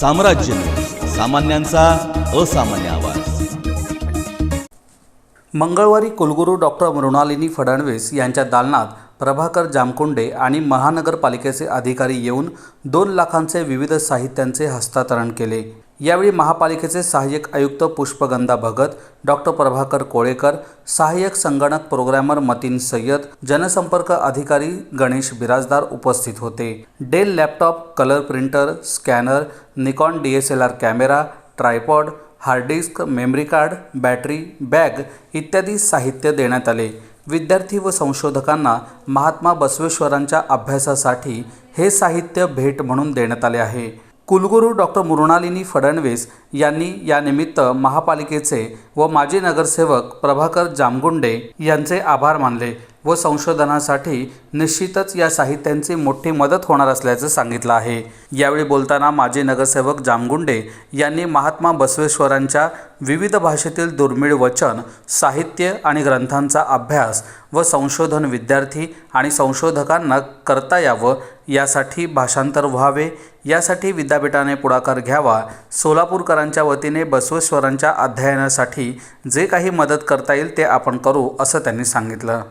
साम्राज्य न्यूज, सामान्यांचा असामान्य आवाज। मंगळवारी कुलगुरू डॉक्टर मृणालिनी फडणवीस यांच्या दालनात प्रभाकर जामकुंडे आणि महानगरपालिकेचे अधिकारी येऊन 2 लाखांचे विविध साहित्यांचे हस्तांतरण केले। यावेळी महापालिकेचे सहाय्यक आयुक्त पुष्पगंधा भगत, डॉक्टर प्रभाकर कोळेकर, सहाय्यक संगणक प्रोग्रामर मतीन सय्यद, जनसंपर्क अधिकारी गणेश बिराजदार उपस्थित होते। Dell laptop, colour printer, scanner, Nikon DSLR camera, tripod, hard disk, memory card, battery, bag इत्यादी साहित्य देण्यात आले। विद्यार्थी व संशोधकांना महात्मा बसवेश्वरांच्या अभ्यासासाठी हे साहित्य भेट म्हणून देण्यात आले आहे। कुलगुरू डॉक्टर मृणालिनी फडणवीस यांनी यानिमित्त महापालिकेचे व माजी नगरसेवक प्रभाकर जामकुंडे यांचे आभार मानले व संशोधनासाठी निश्चितच या साहित्यांची मोठी मदत होणार असल्याचे सांगितलं आहे। यावेळी बोलताना माजी नगरसेवक जामकुंडे यांनी महात्मा बसवेश्वरांच्या विविध भाषेतील दुर्मिळ वचन, साहित्य आणि ग्रंथांचा अभ्यास व संशोधन विद्यार्थी आणि संशोधकांना करता यावं यासाठी भाषांतर व्हावे, यासाठी विद्यापीठाने पुढाकार घ्यावा। सोलापूरकरांच्या वतीने बसवेश्वरांच्या अध्ययनासाठी जे काही मदत करता येईल ते आपण करू, असं त्यांनी सांगितलं।